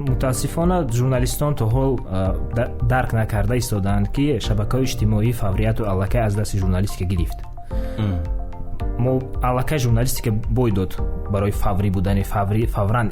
متاسفانه ژورنالیستان تا حال درک نکرده ایستادند که شبکه‌های اجتماعی فوریت و الکه از دست ژورنالیستیک گرفت. ما الکه ژورنالیستیک باید برای فوری بودن فوراً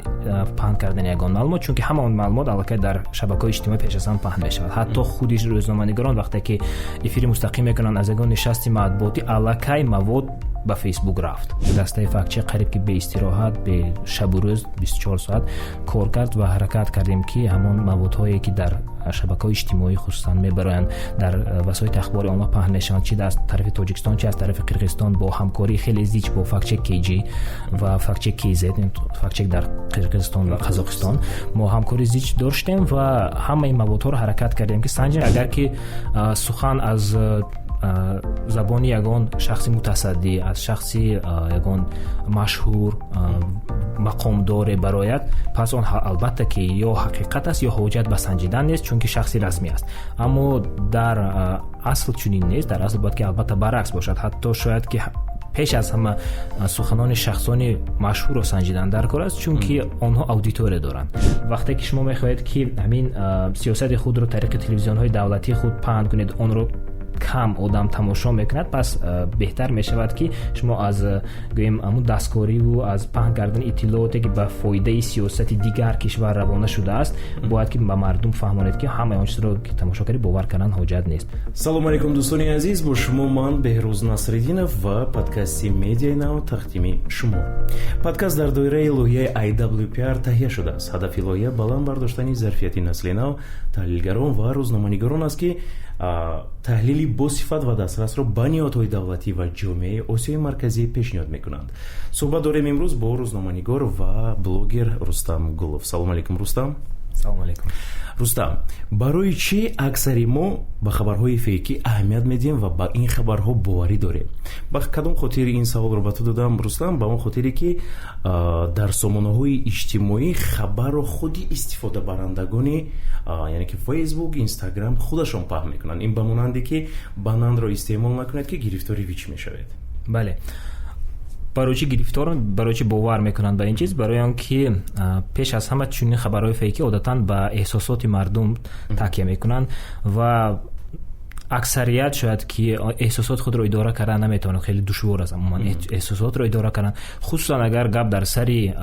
پهن کردن یگان معلومات، چون که همه اون معلومات الکه در شبکه‌های اجتماعی پیش از آن پهن میشود. حتی خود روزنامه‌نگاران وقتی که افیر مستقیم میکنن از یگان نشست مطبوعاتی، الکه مواد به فیسبوک رفت. دسته فکت قریب که به استراحت به شب و روز 24 ساعت کار کرد و حرکت کردیم که همان موادهایی که در شبکه‌های اجتماعی خصوصا میبرند در وسایل اخباری عامه پهن میشن، چه از طرف تاجیکستان چه از طرف قرقیزستان، با همکاری خیلی زیچ با فکت چک کیجی و فکت چک کیزد، فکت چک در قرقیزستان و قزاقستان ما همکاری زیچ داشتیم و همه این موادها رو حرکت کردیم که سنجیم اگر که سخن از زبانی یگان شخصی متصدی، از شخصی یگان مشهور مقام داره برایت، پس اون البته که یا حقیقت است یا حجت به سنجیدن نیست، چون که شخصی رسمی است. اما در اصل چنین نیست. در اصل باید که البته برعکس باشد. حتی شاید که پیش از همه سخنان شخصانی مشهور و سنجیدن در کار است، چون که آنها اودیتور دارند. وقتی که شما میخواهید که همین سیاست خود رو طریق تلویزیون های دولتی خود پهن کنید، اون رو کم آدم تماشا میکند، پس بهتر میشود که شما از گویم همون دستکاری و از پهن کردن اطلاعاتی که به فایده سیاست دیگر کشور روانه شده است باید که به مردم فهمانید که همه آن چیز رو که تماشا کردید باور کردن حاجت نیست. سلام علیکم دوستان عزیز، با شما من بهروز نصرالدینов و پادکست медиа نو تقدیم شما. پادکست در دایره لایحه IWPR تهیه شده است. هدف لایحه بلند برداشتن ظرفیت نسل نو تحلیلگران و روزنامه‌نگاران است که تحلیلی با صفت و دسترس را به نهادهای دولتی و جامعه آسیای مرکزی پیشنهاد میکنند. صحبت داریم امروز با روزنامه‌نگار و بلوگر رستم گلов. سلام علیکم رستم. سلام علیکم رستم. برای چی اکثری ما به خبرهای فیکی اهمیت میدیم و با این خبرها باوری داریم؟ با کدام خاطر این سوال رو به تو دادم رستم؟ با اون خاطری که در سامانه‌های اجتماعی خبر رو خودی استفاده برندگانی یعنی که فیسبوک، اینستاگرام خودشون پهن میکنن. این بموننده که بانند رو استعمال نکنید که گرفتاری ویچ میشوید. بله. برای چی گرفتارن؟ برای چی باور میکنن به این چیز؟ برای آنکه پیش از همه چنین خبرهای فیکی عادتاً به احساسات مردم تکیه میکنن و اکثریت شاید که احساسات خود رو اداره کردن نمیتونن، خیلی دشوار است عموما احساسات رو اداره کردن، خصوصا اگر گپ در سری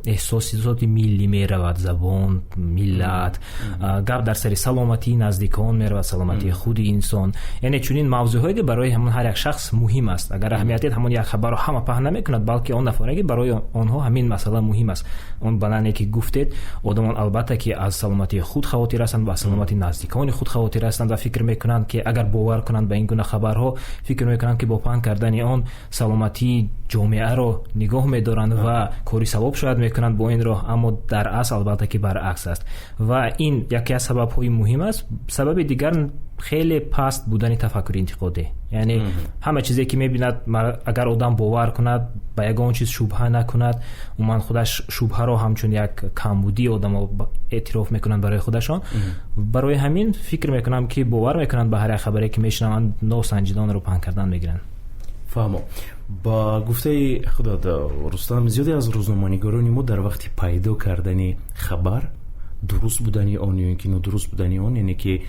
احساسات ملی میرود، زبان، ملت، گپ در سری سلامتی نزدیکان میرود، سلامتی خود انسان، یعنی چنین موضوعایی که برای همون هر یک شخص مهم است. اگر اهمیت همون یک خبر رو همه پهن نمیکند، بلکه اون نفری برای آنها همین مسئله مهم است. اون بنانی که گفتید آدمان البته که از سلامتی خود خاطر هستند و سلامتی نزدیکان خود خاطر هستند و فکر میکنند که اگر باور کنند به این گونه خبرها، فکر میکنند که با پهن کردن آن سلامتی جامعه رو نگاه میدارند و کاری ثواب شاید میکنند با این راه، اما در اصل البته که برعکس است و این یکی از سبب‌های مهم است. سبب دیگر خیلی پست بودن تفکر انتقادی، یعنی همه چیزی که میبیند اگر آدم باور کند به یگان چیز شبهه نکند، من خودش شبهه رو همچون یک کمبودی آدم اعتراف میکنند برای خودشان. برای همین فکر میکنم که باور میکنند به هر خبری که میشنوند ناسنجیدان رو پهن کردن میگیرن. فهمو. با گفته خدا رستم، زیادی از روزنامه‌نگاران ما در وقت پیدا کردن خبر درست بودنی آن یا اینکه نادرست بودنی آن، یعنی که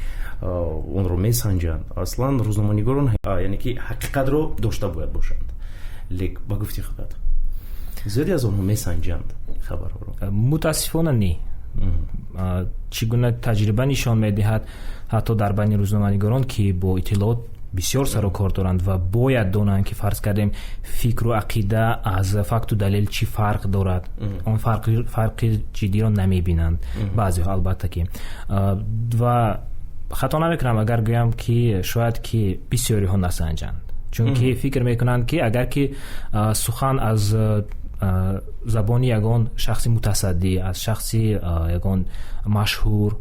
اون رو میسنجند. اصلا روزنامه‌نگاران یعنی که حقیقت رو داشته باید باشند، لیک با گفته خودت زیادی از اونها میسنجند خبرها رو. متاسفانه نه. چگونه تجربه نشان میدهد حتی در بین روزنامه‌نگاران که با اطلاعات بسیار سر و کار دارند و باید دانند که فرض کردیم فکر و عقیده از فکت و دلیل چی فرق دارد، اون فرق جدی را نمیبینند بعضی ها البته که و خطا نمیکنم اگر گویم که شاید که بسیاری ها نسنجند، چون که فکر میکنند که اگر که سخن از زبانی یگان شخصی متصدی، از شخصی یگان مشهور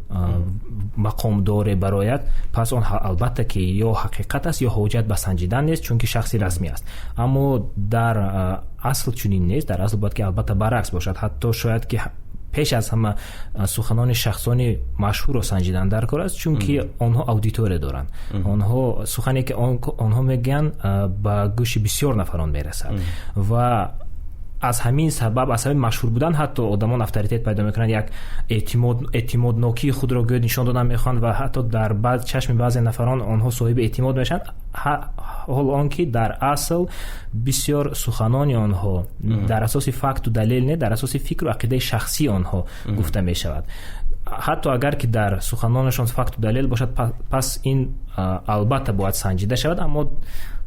مقام داره برایت، پس اون البته که یا حقیقت است یا حجت به سنجیدن نیست، چون که شخصی رسمی است. اما در اصل چنین نیست. در اصل باید که البته برعکس باشد. حتی شاید که پیش از همه سخنان شخصانی مشهور و سنجیدن در کار است، چون که آنها اودیتور دارند. آنها سخنی که آنها میگن به گوش بسیار نفران میرسد و از همین سبب، از همین مشهور بودن، حتی آدمان اتوریtet پیدا میکنن، یک اعتمادناکی خود را گویا نشان دادن میخوان و حتی در بعد چشم بعضی نفران آنها صاحب اعتماد میشن، حال آنکه در اصل بسیار سخنان آنها در اساس فکت و دلیل نه، در اساس فکر و عقیده شخصی آنها گفته می شود. حتی اگر که در سخنانشان فکت و دلیل باشد، پس این البته باید سنجیده شود، اما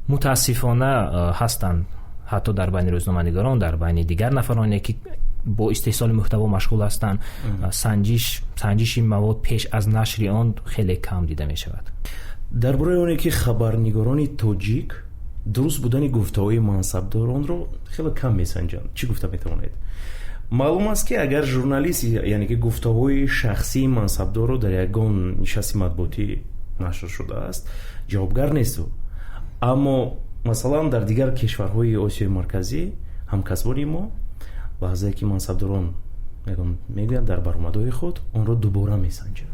متاسفانه هستند حتی در بین روزنامه‌نگاران، در بین دیگر نفرانی که با استحصال محتوا مشغول هستند، سنجش این مواد پیش از نشر آن خیلی کم دیده می شود. درباره اونی که خبرنگاران تاجیک درست بودن گفته‌های منصبداران رو خیلی کم میسنجند، چی گفته میتوانید؟ معلوم است که اگر ژورنالیست، یعنی که گفته‌های شخصی منصبدار رو در یگان نشست مطبوعاتی نشر شده است، جوابگر نیست. اما مثلا در دیگر کشورهای آسیای مرکزی همکسبان ما لحظه که منصبداران میگویند در برآمدهای خود اون رو دوباره میسنجند.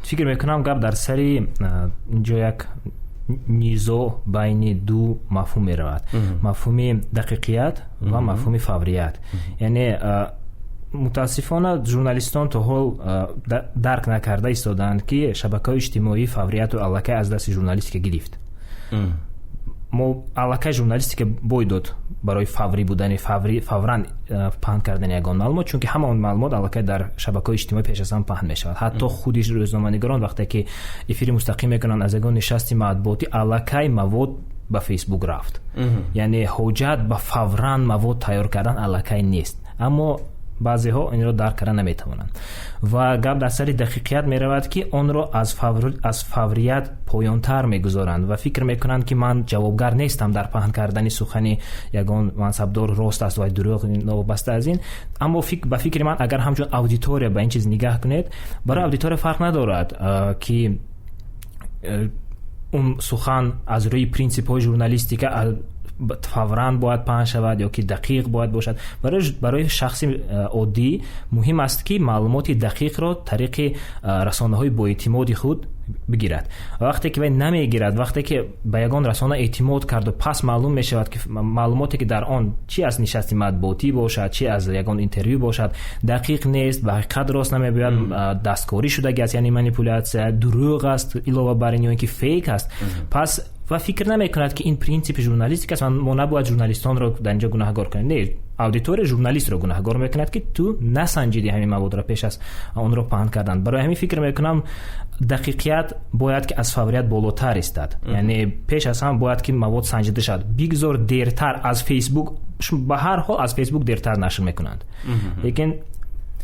فکر میکنم گپ در سری اینجا یک نیزو بین دو مفهوم می رود، مفهوم دقیقیت و مفهوم فوریت. یعنی متاسفانه ژورنالیستان تا حال درک نکرده ایستادند که شبکه‌های اجتماعی فوریت و الکی از دست ژورنالیست گرفت. ما الکی ژورنالیستیک باید داد برای فوری بودن، فوراً پهن کردن یگان معلومات، چون که همه اون معلومات الکی در شبکه‌های اجتماعی پیش از آن پهن می شود. حتی خودش روزنامه‌نگاران وقتی که افیر مستقیم میکنن از یگان نشست مطبوعاتی، الکی مواد به فیسبوک رفت. یعنی حجت به فوراً مواد تیار کردن الکی نیست، اما بعضی ها این را درک کردن نمیتوانند و گپ در سر دقیقیت می رود که آن را از فوریت پایانتر میگذارند و فکر میکنند که من جوابگر نیستم در پهن کردن سخنی یگان منصبدار راست است و دروغ نابسته از این. اما به فکر من اگر همچون اودیتور به این چیز نگاه کنید، برای اودیتور فرق ندارد که اون سخن از روی پرینسیپ های ژورنالیستیک فوراً باید پهن شود یا که دقیق باید باشد. برای شخص عادی مهم است که معلومات دقیق را طریق رسانه‌های با اعتماد خود بگیرد. وقتی که نمیگیرد، وقتی که به یگان رسانه اعتماد کرد و پس معلوم می شود که معلوماتی که در آن چی از نشست مطبوعاتی باشد، چی از یگان اینترویو باشد دقیق نیست، به حقیقت راست نمیگوید، دستکاری شده است، یعنی مانیپولاسیون، دروغ است، علاوه بر این که فیک است، پس و فکر نمیکند که این پرینسیپ ژورنالیستیک است. ما نباید ژورنالیستان را در اینجا گناهکار کنیم، نه، اودیتور ژورنالیست را گناهکار میکند که تو نسنجیدی همین مواد را پیش از اون را پهن کردن. برای همین فکر میکنم دقیقیت باید که از فوریت بالاتر استاد. یعنی پیش از هم باید که مواد سنجیده شد. بگذار دیرتر از فیسبوک، به هر حال از فیسبوک دیرتر نشر میکنند، لیکن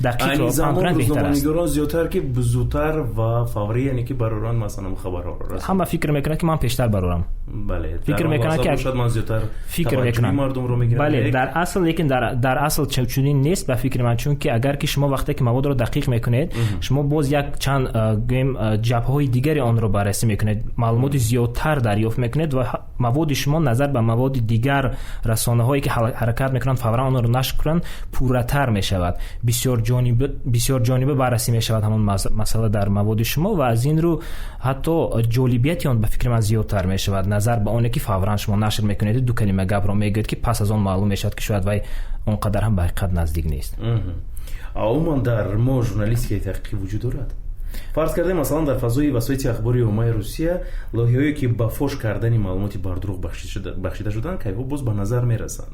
دقیق را پهن کردن بهتر است. روزنامه‌نگاران زیادتر که زودتر و فوری، یعنی که بروران مثلا خبرها را رسند. هم فکر میکنه که من پیشتر برورم. بله، فکر میکنه که شاید من زیادتر فکر میکنم مردم رو میگیرم. بله، در اصل لیکن در اصل چنین نیست به فکر من، چون که اگر که شما وقتی که مواد رو دقیق میکنید، شما باز یک چند جبهه‌های دیگری آن رو بررسی میکنید، معلومات زیادتر دریافت میکنید و مواد شما نظر به مواد دیگر رسانه‌هایی که حرکت میکنن فورا آن رو نشر کنن پورتر میشود، بسیار جانبه بررسی میشود همون مسئله در مواد شما و از این رو حتی جالبیت آن به فکر من زیادتر میشود نظر به آنی که فورا شما نشر میکنید، دو کلمه گپ را میگید که پس از آن معلوم میشود که شاید وای اونقدر هم به حقیقت نزدیک نیست. عموما در ما ژورنالیستیک تحقیقی وجود دارد. فرض کرده مثلا در فضای وسایط اخباری عمومی روسیه لایحه‌ای که با فوش کردن معلوماتی بر دروغ بخشیده شدن که باز به نظر میرسند.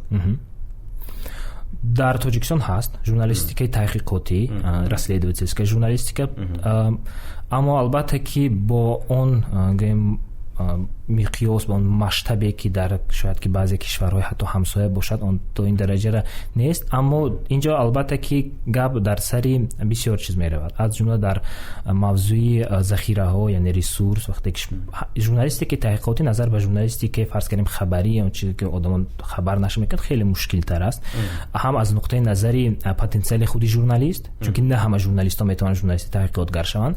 در تاجیکستان هست ژورنالیستیک تحقیقاتی، расследовательская ژورنالیستیک، اما البته که با اون میقیاس با اون مشتبه که در شاید که بعضی کشورهای حتی همسایه باشد اون تو این درجه را نیست. اما اینجا البته که گپ در سری بسیار چیز می رود، از جمله در موضوع ذخیره ها یعنی ریسورس. وقتی که ژورنالیستیک تحقیقاتی نظر به ژورنالیستیک فرض کنیم خبری اون چیزی که آدمان خبر نشر میکنه خیلی مشکل تر است، هم از نقطه نظری پتانسیل خودی ژورنالیست، چون که نه همه ژورنالیست‌ها میتونن ژورنالیست تحقیقاتگر شوند،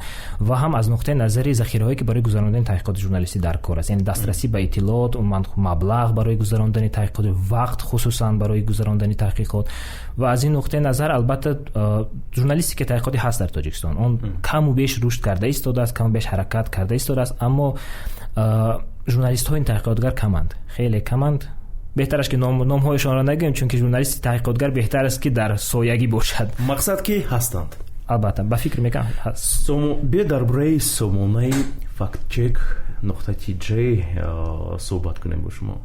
و هم از نقطه نظری ذخیره هایی که برای گذراندن تحقیقات ژورنالیستی در کار است، یعنی دسترسی به اطلاعات، مبلغ برای گذراندن تحقیقات، وقت خصوصا برای گذراندن تحقیقات. و از این نقطه نظر البته ژورنالیستیک تحقیقاتی هست در تاجیکستان، اون کم و بیش رشد کرده ایستاده است، کم و بیش حرکت کرده ایستاده است، اما ژورنالیست های این تحقیقاتگر کمند، خیلی کمند بهتر است که نام‌هایشان را نگویم، چون که ژورنالیست تحقیقاتگر بهتر است که در سایگی باشد. مقصد کی هستند؟ البته با فکر میکنم هست. بیا درباره سامانه فکت چک نقطه جی صحبت کنیم با شما.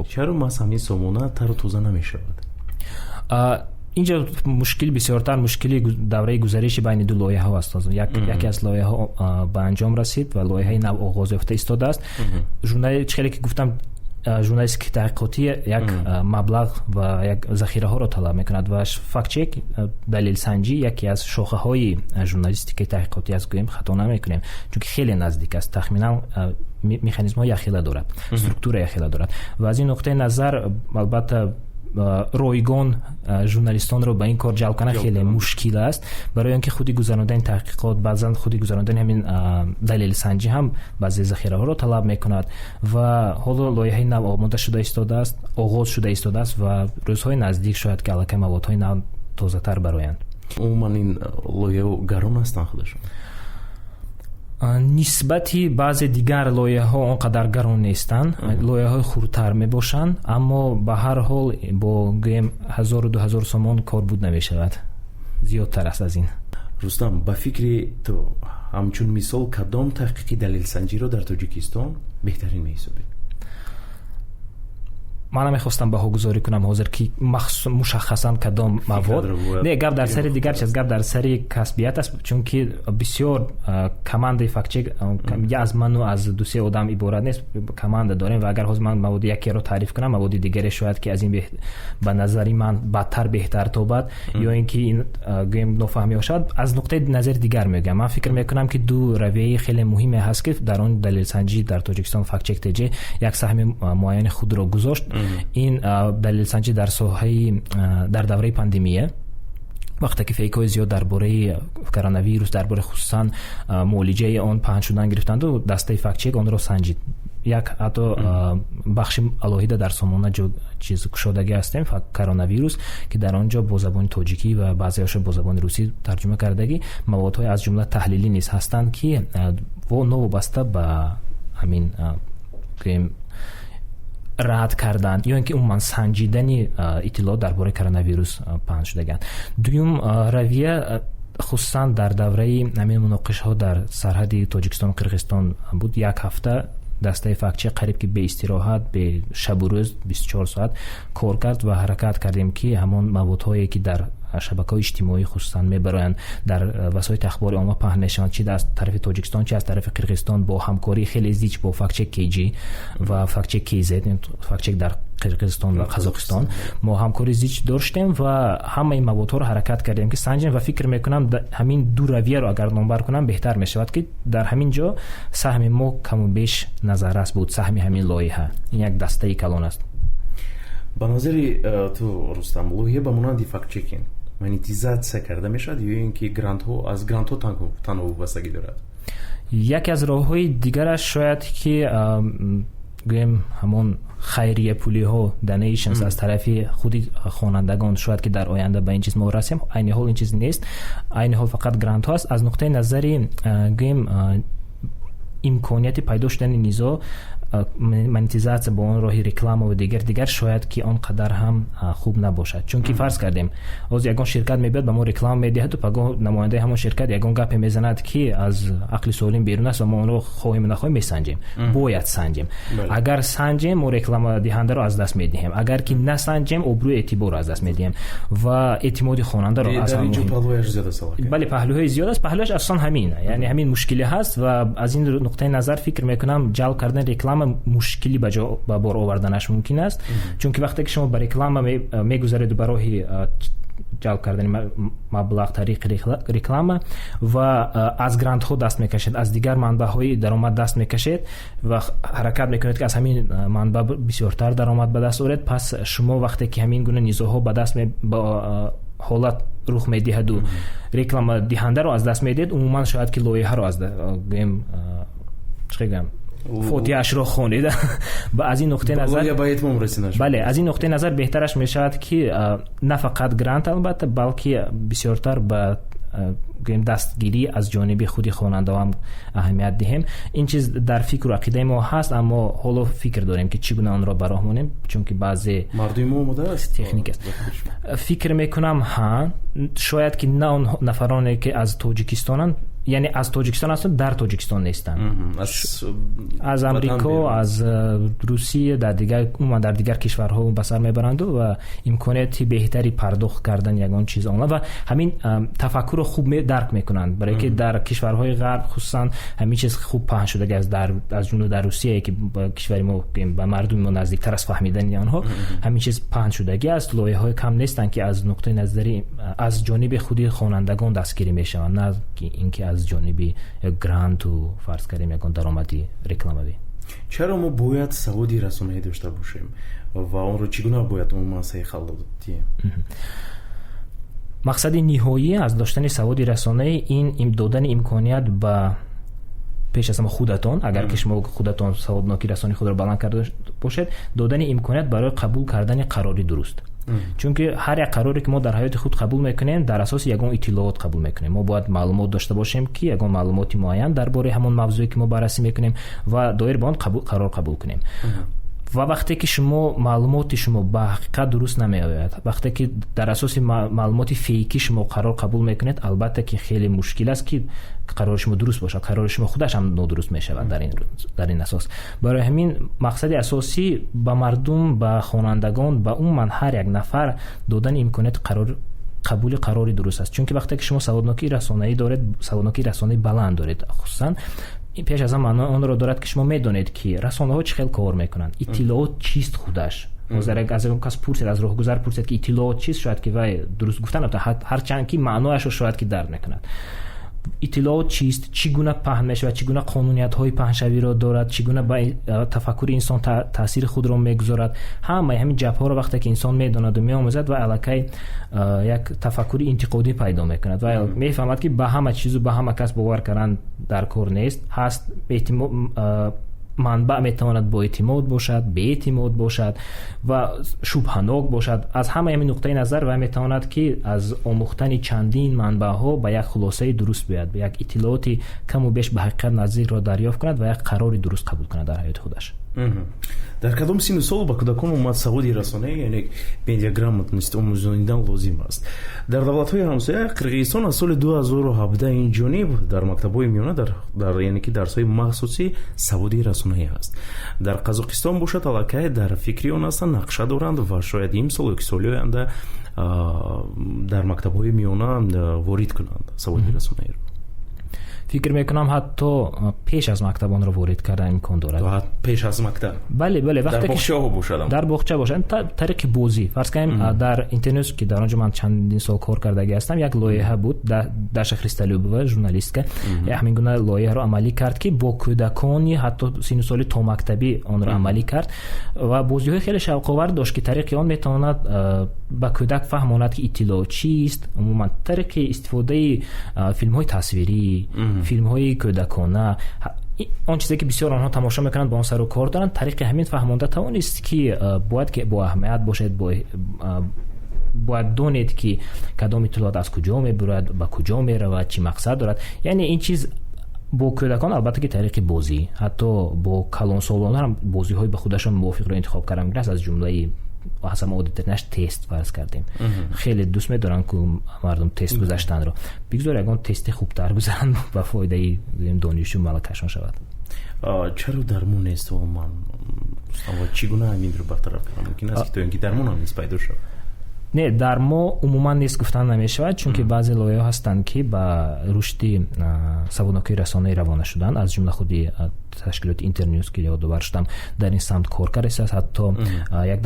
چرا مثلا همین سامانه تر و تازه نمیشود؟ اینجا مشکل بسیارتر مشکلی دوره گذشته بین دو لایحه ها است. یکی از لایحه ها به انجام رسید و لایحه نو آغاز یافته ایستاده است. چیزی که گفتم ژورنالیستیک تحقیقاتی یک مبلغ و یک ذخیره ها را طلب میکند و فکت چک دلیل سنجی یکی از شاخه های ژورنالیستیک تحقیقاتی است. گویم خطا نمیکنیم چون که خیلی نزدیک است، تخمینا مکانیزم های یخیله دارد، استراکتور یخیله دارد و از این نقطه نظر البته رایگان ژورنالیستان رو به این کار جلب کنه خیلی مشکل است، برای اینکه خودی گذراندن تحقیقات بعضا خودی گذراندن همین دلیل سنجی هم بعضی ذخیره ها رو طلب میکند و حالا لایحه نو آماده شده ایستاده است، آغاز شده ایستاده است و روزهای نزدیک شاید که الکی موادهای نو تازه تر برآیند. عموما این لایحه گران هستند خودشون؟ نسبتی بعض دیگر لایحه ها آنقدر گران نیستند، لایحه های خردتر می باشند، اما به هر حال با گیم 1000 و 2000 سومان کار بود نمی شود، زیادتر است از این. رستم، به فکر تو همچون مثال کدام تحقیقی دلیل سنجی رو در تاجیکستان بهترین می حسابید؟ من نمیخواستم بهاگذاری کنم حاضر که مشخصا کدام مواد نه، گپ در سری دیگر چیز، گپ در سری کسبیت است، چون که بسیار کماند فکت چک یا از من و از دو سه آدم عبارت نیست، کماند داریم و اگر حاضر من مواد یکی رو تعریف کنم مواد دیگری شاید که از این به نظری من بدتر بهتر توبت یا اینکه این گیم نفهمی باشد، از نقطه نظر دیگر میگم. من فکر میکنم که دو رویه خیلی مهمی هست که در اون دلیل سنجی در تاجیکستان فکت چک تجه یک سهم معین خود را گذاشت. این دلیل سنجی در ساحه در دوره پاندمیه وقتی که فیک‌های زیاد درباره کرونا ویروس درباره خصوصا معالجه آن پهن شدن گرفتند و دسته فکت چک آن را سنجید. یک حتی بخش الهیده در سامانه چیز کشادگی هستیم کرونا ویروس که در آنجا با زبان تاجیکی و بعضی‌هاش با زبان روسی ترجمه کردگی موادهای از جمله تحلیلی نیز هستند که و نوابسته به همین رد کردن یا اینکه عموما سنجیدن اطلاعات درباره کرونا ویروس پهن شده‌اند. دوم رویه خصوصا در دوره همین مناقشه ها در سرحد تاجیکستان و قرقیزستان بود. یک هفته دسته فکت چک قریب که به استراحت به شب و روز 24 ساعت کار کرد و حرکت کردیم که همون موادهایی که در شبکه‌های اجتماعی خصوصا میبرند در وسایل اخبار عامه پهن میشن، چه از طرف تاجیکستان چه از طرف قرقیزستان، با همکاری خیلی زیاد با فکت چک کیجی و فکت چک کیزد، فکت چک در قرقیزستان و قزاقستان ما همکاری زیاد داشتیم و همه این موادها رو حرکت کردیم که سنجیم و فکر میکنم همین دو رویه رو اگر نمبر کنم بهتر میشود که در همین جا سهم ما کم و بیش نظر بود، سهم همین لایحه این یک دسته کلان است. به نظر تو رستم لایحه به مانند فکت چکینگ مانیتیزاسیا کرده میشد یا اینکه گرانت ها از گرانت ها تنها وابستگی دارد؟ یکی از راه‌های دیگرش شاید که گویم همون خیریه پولی ها دونیشنز از طرف خودی خوانندگان شاید که در آینده به این چیز ما رسیم. عین حال این چیز نیست، عین حال فقط گرانت هاست. از نقطه نظری گویم امکانیت پیدا شدن نیزا مانیتیزاسیا با اون راهی رکلام و دیگر شاید که آنقدر هم خوب نباشد، چون که فرض کردیم از یگان شرکت میبید به ما رکلام میدهد و پگاه نماینده همون شرکت یگان گپ میزند که از عقل سالم بیرون است و ما اون رو خواهیم نخواهیم میسنجیم. باید سنجیم. اگر سنجیم ما رکلام دهنده رو از دست میدهیم، اگر که نسنجیم ابروی اعتبار رو از دست میدهیم و اعتماد خواننده رو از هم بله پهلوهای زیاد است. پهلوش اصلا همینه، یعنی همین مشکلی هست و از این نقطه نظر فکر میکنم جلب کردن رکلام مشکلی به بار آوردنش ممکن است، چون که وقتی که شما به رکلام میگذارید برای جلب کردن مبلغ طریق رکلام و از گرانت ها دست میکشید، از دیگر منبع های درآمد دست میکشید و حرکت میکنید که از همین منبع بسیارتر درآمد به دست آورید، پس شما وقتی که همین گونه نیزوها به دست با حالت رخ میدهد و رکلام دهنده رو از دست میدید، عموما شاید که لایحه رو از فوتیش رو خونید. از این نقطه نظر بله از این نقطه نظر بهترش میشود که نه فقط گرانت البته بلکه بسیارتر به گویم دستگیری از جانب خود خواننده هم اهمیت دهیم. این چیز در فکر و عقیده ما هست، اما حالا فکر داریم که چگونه آن را براهمونیم، چون که بعضی مردم اومده است تکنیک است. فکر میکنم ها شاید که نه اون نفرانی که از تاجیکستانن، یعنی از تاجیکستان هستند در تاجیکستان نیستند، از امریکا، از روسیه، در دیگر کشورها به سر میبرند و امکانات بهتری پرداخت کردن یگان چیز آنها و همین تفکر خوب درک میکنند، برای که در کشورهای غرب خصوصا همین چیز خوب پهن شده از جمله در روسیه که کشور ما به مردم ما نزدیکتر از فهمیدن آنها همین چیز پهن شدگی است. لایه‌های کم نیستند که از نقطه نظری از جانب خودی خوانندگان دستگیری میشوند، نه اینکه از جانبی گرانت و فرض کنیم یکان درآمدی رکلاموی. چرا ما باید سوادی رسانه‌ای داشته باشیم و اون رو چگونه باید اون مسئله حل دادیم؟ مقصد نهایی از داشتن سوادی رسانه‌ای این دادن امکانیت به پیش از همه خودتان، اگر که شما خودتان سوادناکی رسانه‌ای خود را بلند کرده باشید، دادن امکانیت برای قبول کردن قراری درست. چون که هر یک قراری که ما در حیات خود قبول میکنیم در اساس یگان اطلاعات قبول میکنیم. ما باید معلومات داشته باشیم که یگان معلومات معین درباره همون موضوعی که ما بررسی میکنیم و دایر به آن قرار قبول کنیم. و وقتی که شما معلومات شما به حقیقت درست نمیآید، وقتی که در اساس معلومات فیکی شما قرار قبول میکنید، البته که خیلی مشکل است که قرار شما درست باشه، قرار شما خودش هم نادرست میشود در این اساس. برای همین مقصد اساسی به مردم، به خوانندگان، به عموما هر یک نفر دادن امکانات قبول قراری درست است. چون که وقتی که شما سوادناکی رسانه‌ای دارید، سوادناکی رسانه‌ای بلند دارید، خصوصا این پیش از همه آن را دارد که شما میدونید که رسانه‌ها چه خیلی کار میکنند، اطلاعات چیست خودش. از اون کس پرسید، از راهگذر پرسید که اطلاعات چیست، شاید که وای درست گفتن هر چند که معنایش رو شاید که درک نکند. اطلاعات چیست، چگونه پهن میشه و چگونه قانونیت‌های پهنشوی را دارد، چگونه به تفکر انسان تاثیر خود را میگذارد. همین جبهه را وقتی که انسان میداند و میآموزد و الکی یک تفکر انتقادی پیدا میکند و میفهمد که به همه چیز و به همه کس باور کردن در کار نیست، هست منبع میتواند با اعتماد باشد، بی اعتماد باشد و شبهناک باشد. از همه این نقطه نظر و میتواند که از آموختن چندین منبع ها به یک خلاصه درست بیاید، به یک اطلاعاتی کم و بیش به حقیقت نزدیک را دریافت کند و یک قراری درست قبول کند در حیات خودش. در کدام سن سال با کودکان اومد سوادی رسانه‌ای یعنی медиаграмотность آموزاندن لازم است؟ در دولت‌های همسایه قرقیزستان از سال 2017 این جانب در مکتب‌های میانه در یعنی که درس‌های مخصوصی سوادی رسانه‌ای است. در قزاقستان باشد الکی در فکری آن هستند، نقشه دارند و شاید این سال یک سال آینده در مکتب‌های میانه وارد کنند سوادی رسانه‌ای. فکر میکنم حتی پیش از مکتب آن را وارد کردن امکان دارد. پیش از مکتب؟ بله وقتی در بخچه ها باشد، در بخچه باشد طریق بازی. فرض کنیم در اینترنت که در آنجا من چندین سال کار کرده هستم، یک لایحه بود در شهر استالوبو، ژورنالیست که همین گونه لایحه را عملی کرد که با کودکانی حتی سن سال تا مکتبی آن را عملی کرد و بازی های خیلی شوق آور داشت که طریق آن میتواند به کودک فهماند که اطلاع چیست. عموما طریق استفاده فیلم های تصویری، فیلم های کودکانه، آن چیزی که بسیار آنها تماشا میکنند با آن سر و کار دارند، طریق همین فهمانده توانست که باید که با اهمیت باشد، باید دونید که کدام اطلاعات از کجا میبرد، به کجا میرود، چی مقصد دارد. یعنی این چیز با کودکان البته که طریق بازی، حتی با کلان سالان هم بازی های به خودشان موافق را انتخاب کردن میگن. از جمله اصلا ما عادتش تست فرض کردیم. خیلی دوست می‌دارن که مردم تست گذاشتن رو بگذار اگه تست خوبتر گذارن با فایده دانشجو ملکشان شود. چرا درمون نیست و من چگونه همین رو برطرف کنم؟ ممکن است که تو اینکه درمون هم نیست پیدا شد؟ نه، در ما عموما نیست گفتن نمیشود، چون که بعضی لایه هستند که با رشد سوادناکی رسانه‌ای روانه شدن، از جمله خودی تشکیلات اینترنیوز که یادآور شدم در این سمت کار کرده است. حتی یک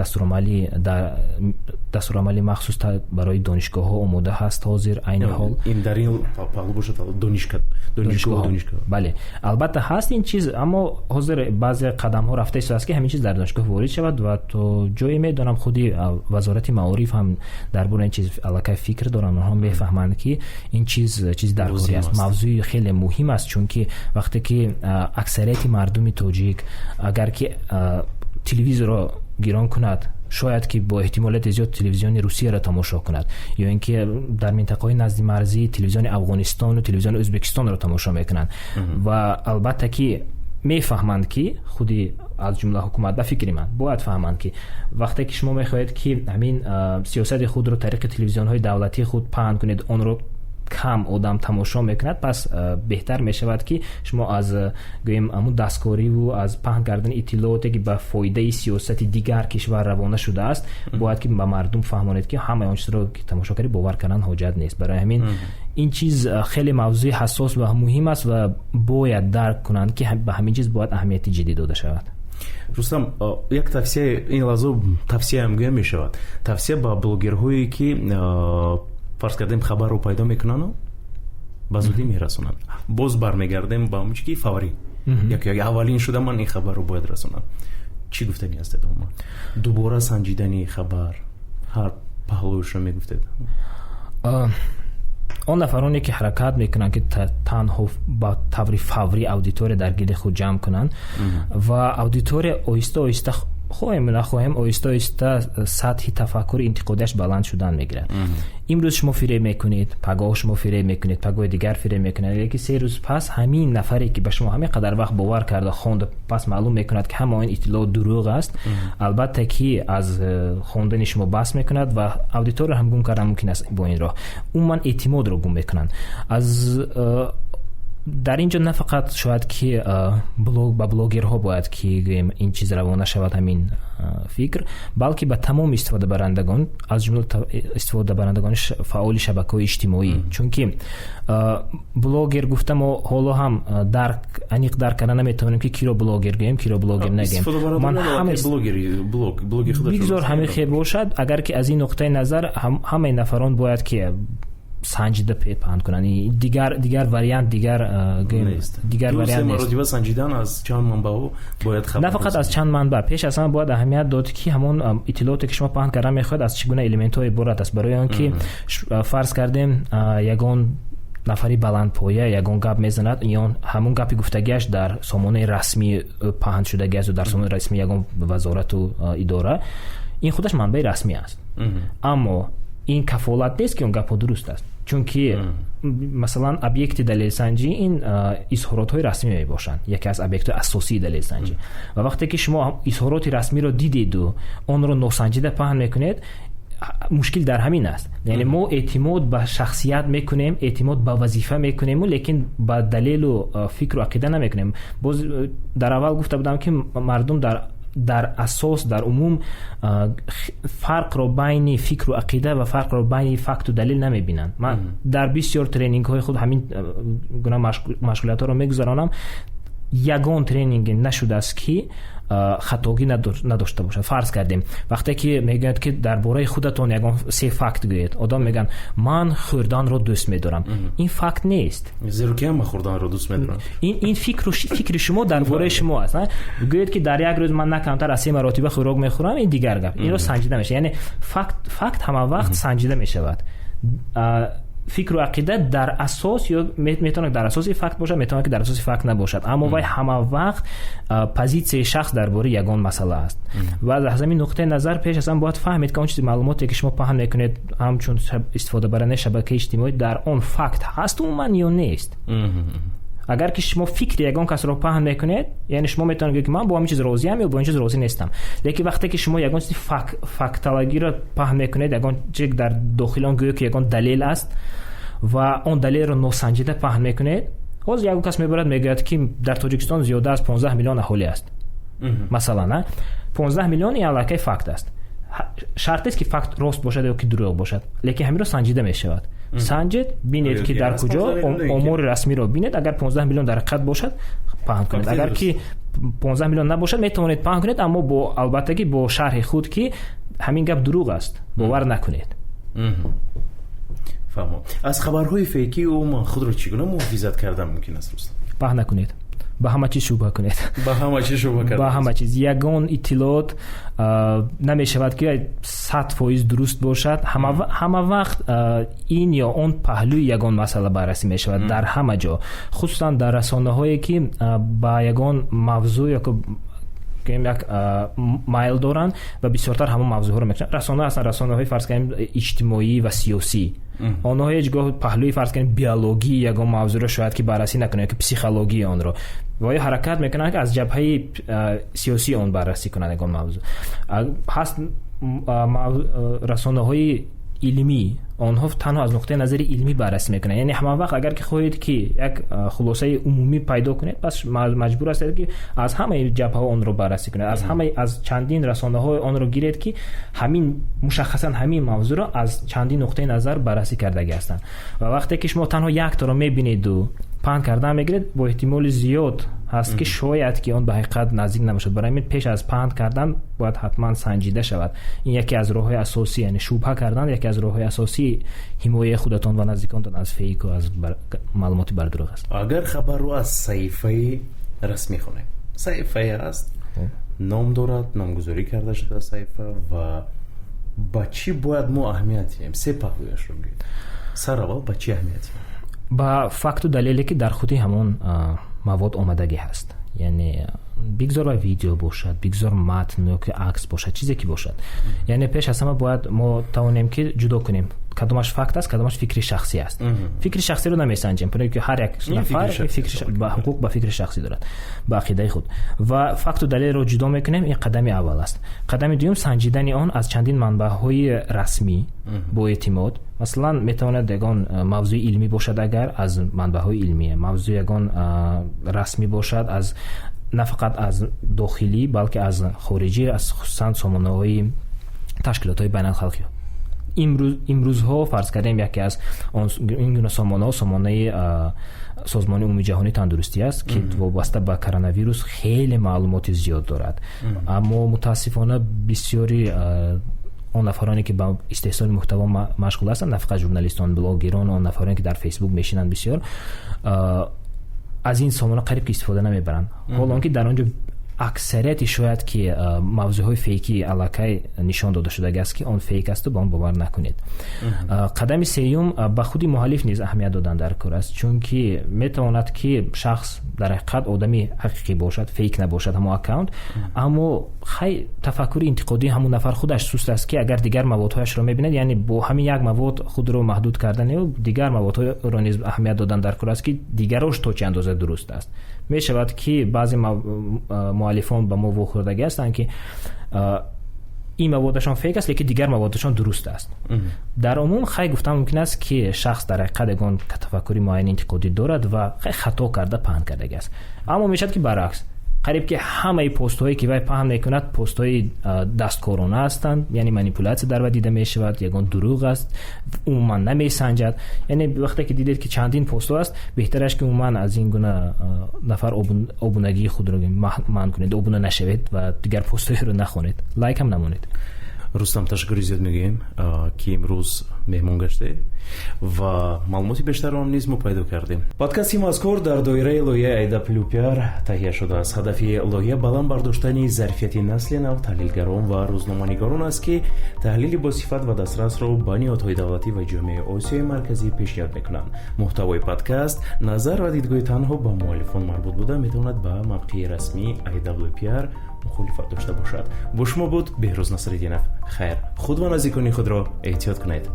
دستورالعملی مخصوص برای دانشگاه‌ها آماده هست حاضر عین حال. این در این پاگل باشد دانشگاه. بله البته هست این چیز، اما حاضر بعضی قدم‌ها رفته است که همین چیز در دانشگاه وارد شود و تو جایی میدونم خودی وزارت معارف هم درباره این چیز علاقه فکر دارن، اونها میفهمند که این چیز در کاری است، موضوع خیلی مهم است. چون که وقتی که اکثریت مردم تاجیک اگر که تلویزیون را گیران کند شاید که با احتمالات زیاد تلویزیون روسیه را تماشا کند یا اینکه در منطقه‌های نزد مرزی تلویزیون افغانستان و تلویزیون ازبکستان را تماشا میکنند و البته که میفهمند که خودی از جمله حکومت به فکر من باید فهمند که وقتی که شما میخواهید که همین سیاست خود رو طریق تلویزیون های دولتی خود پهن کنید اون رو کم آدم تماشا میکند پس بهتر میشود که شما از گویم همون دستکاری و از پهن کردن اطلاعاتی که به فایده سیاست دیگر کشور روانه شده است باید که به مردم فهمانید که همه اون چیزا رو که تماشاگری باور کردن حاجت نیست. برای همین این چیز خیلی موضوع حساس و مهم است و باید درک کنند که به همین چیز باید اهمیت جدی داده شود. رستم یک توصیه این لازم توصیه هم گویا میشود توصیه با بلوگرهایی که فرض کردیم خبر رو پیدا میکنن و زودی میرسونن باز برمیگردیم با اون چیزی فوری یا اولین شده من این خبر رو باید رسونم. چی گفتنی هستید اون دوباره سنجیدنی خبر هر پهلوش رو میگفتید اون نفرانی که حرکت میکنن که تنها با طور فوری اودیتور در گیر خود جمع کنن و اودیتور آیسته آیسته خواهیم نخواهیم آیسته آیسته سطح تفکر انتقادش بلند شدن میگیره. امروز شما فریب میکنید پگاه شما فریب میکنید پگاه دیگر فریب میکنید یکی 3 روز پس همین نفری که به شما همین قدر وقت باور کرده خوند پس معلوم میکند که همه این اطلاعات دروغ است. البته که از خوندن شما بحث میکند و اودیتور هم گم کردن ممکن است با این راه اون من اعتماد رو گم میکنن. از در اینجا نه فقط شاید که بلوگرها باید که این چیز روانه شود همین فکر بلکه به تمام استفاده برندگان از جمله استفاده برندگان فعال شبکه‌های اجتماعی چون که بلوگر گفتم و حالا هم انیق درک کردن نمیتونیم که کی رو بلوگر گیم کی رو بلوگر نگیم من همه بلوگی خودش بگذار همه خیر باشد اگر که از این نقطه نظر همه نفران باید که سنجیده پهن کنن دیگر وریانت دیگر وریانت نیست. سنجیدن از چند منبع باید خبر نه فقط از چند منبع پیش اصلا باید اهمیت داد که همون اطلاعاتی که شما پهن کردن میخواد از چگونه المنت‌های عبارت است برای اینکه فرض کردیم یگان نفری بلند پایه یگان گپ میزند یا همون گپی گفتگیش در سامانه رسمی پهن شده است و در سامانه رسمی یگان وزارت و اداره این خودش منبع رسمی است اما این کفالت نیست که اون گپ درست است چون که مثلا ابیکت دلیل سنجی این اظهارات های رسمی می باشند یکی از ابیکت اساسی دلیل سنجی و وقتی که شما اظهارات رسمی رو دیدید و اون رو ناسنجیده پهن میکنید مشکل در همین است یعنی ما اعتماد به شخصیت میکنیم اعتماد به وظیفه میکنیم لیکن با دلیل و فکر و عقیده نمیکنیم. باز در اول گفته بودم که مردم در اساس در عموم فرق رو بین فکر و عقیده و فرق رو بین فکت و دلیل نمیبینن. من در بسیار ترینینگ های خود همین گونه مشغولیت ها رو میگذارانم یگان ترینینگ نشده است که خطاگی نداشته باشه. فرض کردیم وقتی که میگند که درباره خودتون یگان 3 فکت گویید آدم میگن من خوردن رو دوست میدارم این فکت نیست زیرا که من خوردن رو دوست میدارم این فکر شما درباره شما است گویید که در یک روز من نه کمتر از 3 مرتبه خوراک میخورم این دیگر گپ این رو سنجیده میشه یعنی فکت همه وقت سنجیده میشود. فکر و عقیده در اساس یا میتونه در اساس فکت باشه میتونه که در اساس فکت نباشد اما وای همه وقت پوزیسیون شخص درباره یگان مسئله است و از همین نقطه نظر پیش اصلا باید فهمید که اون چیز معلوماتی که شما پهن میکنید همچون استفاده برنده شبکه اجتماعی در اون فکت هست و من یا نیست. اگر که شما فکر یگان کس رو پهن میکنید یعنی شما میتونید بگید که من با همین چیز راضی ام یا با این چیز راضی نیستم لیکن وقتی که شما یگان چیز فکتالوجی رو پهن میکنید یگان چیز در داخل اون گویا که یگان دلیل است و اون دلیل رو ناسنجیده پهن میکنید باز یگان کس میبرد میگه که در تاجیکستان زیاده از 15 میلیون اهالی است مثلا نه 15 میلیون این علاقه فکت است شرط است که فکت راست باشد یا که دروغ باشد لیکن همین رو سنجیده میشود سنجید بینید که در کجا امور رسمی رو بینید اگر 15 میلیون در حقیقت باشد پهن کنید اگر که 15 میلیون نباشد میتونید پهن کنید اما با البته که با شرح خود که همین گپ دروغ است باور نکنید. فهمم. از خبرهای فیکی و من خود رو چگونه محافظت کردن ممکن است رستم؟ پهن نکنید به همه چیز شبهه کنید به همه چیز یگان اطلاعات نمیشود که 100% درست باشد همه وقت این یا اون پهلوی یگان مسئله بررسی میشود در همه جا خصوصا در رسانه هایی که با یگان موضوع یا کنیم یک مایل دارن و بسیارتر همون موضوع رو میکنن. رسانه هستن، رسانه‌های فرض کنیم اجتماعی و سیاسی، آنها هیچگاه پهلوی فرض کنیم بیولوژی یا موضوع رو شاید که بررسی نکنه که پسیکولوژی آن رو و یا حرکت میکنن که از جبهه سیاسی اون بررسی کنن اون موضوع. هست رسانه‌های علمی، آنها تنها از نقطه نظر علمی بررسی میکنن. یعنی همه وقت اگر که خواهید که یک خلاصه عمومی پیدا کنید پس مجبور هستید که از همه جبهه آن رو بررسی کنید، از چندین رسانه‌های آن رو گیرید که همین مشخصا همین موضوع رو از چندین نقطه نظر بررسی کرده هستند و وقتی که شما تنها یک تا رو میبینید و پهن کردن میگیرید با احتمال زیاد هست که شاید که اون به حقیقت نزدیک نباشد. برای همین پیش از پهن کردن باید حتما سنجیده شود. این یکی از راه‌های اساسی، یعنی شبهه کردن یکی از راه‌های اساسی حمایت خودتان و نزدیکانتان از فیک و از معلومات بر دروغ است. اگر خبر رو از صحیفه رسمی خونه، صحیفه است، نام دارد، نامگذاری کرده شده صحیفه و با چی باید ما اهمیت بدیم؟ سه پهلویش رو بگید. سر اول با چی اهمیت بدیم؟ با فکت و دلیلی که در خودی همون مواد آمدگی هست. یعنی بگذار ویدیو باشد، بگذار متن یا که عکس باشد، چیزی که باشد. یعنی پیش از همه باید ما توانیم که جدا کنیم کدامش فکت است، کدامش فکر شخصی است. فکر شخصی رو نمیسنجیم، برای که هر یک نفر فکر با حقوق با فکر شخصی دارد، با عقیده خود. و فکت و دلیل رو جدا میکنیم. این قدم اول است. قدم دوم سنجیدن آن از چندین منبع‌های رسمی با اعتماد. مثلا میتواند یگان موضوع علمی باشد اگر از منبع‌های علمیه، موضوع یگان رسمی باشد از نه فقط از داخلی بلکه از خارجی، از خصوصا سامانه‌های تشکیلات‌های بین‌المللی. امروزها فرض کردیم یکی از این گونه سامانه سازمان عمومی جهانی تندرستی است که وابسته به کرونا ویروس خیلی معلومات زیاد دارد، اما متاسفانه بسیاری اون نفرانی که با استحصال محتوا مشغول هستند، نه فقط ژورنالیستان، بلاگران، اون نفرانی که در فیسبوک میشینند، بسیار از این سامانه قریب که استفاده نمیبرند. حالا که در آنجا اکثریت شاید که موضوعهای فیکی علاقه نشان داده شده است که آن فیک است و با آن باور نکنید. قدم سوم به خودی مخالف نیز اهمیت دادن در کار است، چون که میتواند که شخص در حقیقت آدمی حقیقی باشد، فیک نباشد همون اکانت، اما خیلی تفکر انتقادی همون نفر خودش سوست است که اگر دیگر موادهایش را میبیند، یعنی با همین یک مواد خود رو محدود کردن و دیگر موادهای را نیز اهمیت دادن در کار است که دیگرش تا چه اندازه درست است. می شود که بعضی مؤلفان به ما وخوردگی هستند که این موادشان فیک است لیکن دیگر موادشان درست است. در عموم خیلی گفتم ممکن است که شخص در حقیقت اگان تفکری معین انتقادی دارد و خیلی خطا کرده پهن کرده است، اما می شود که برعکس قریب که همه پست هایی که وی پهن میکند پست های دستکارانه هستند، یعنی مانیپولاسی در و دیده می شود، یگان دروغ است، عموما نمی سنجد. یعنی وقتی که دیدید که چندین پست است، بهترش که عموما از این گونه نفر ابونگی خود رو منع کنید، ابونه نشوید و دیگر پست های رو نخونید، لایک هم نمونید. رستم تشکر زیاد میگیم که امروز مهمون گشته و معلوماتی بیشتر رو نیز ما پیدا کردیم. پادکاستی مذکور در دایره لایحه ایداپلوپیار تهیه شده است. هدف لایحه بلند برداشتن ظرفیت نسل نو تحلیلگران و روزنامه‌نگاران است که تحلیل با صفت و دسترس را به نهادهای دولتی و جامعه آسیای مرکزی پیشنهاد میکنند. محتوای پادکست نظر و دیدگاه تنها با مؤلفان مربوط بوده میتواند به موقع رسمی ایداپلوپیار مخالفت داشته باشد. با شما بود بهروز نصرالدینов. خیر، خود و نزدیکان خود را احتیاط کنید.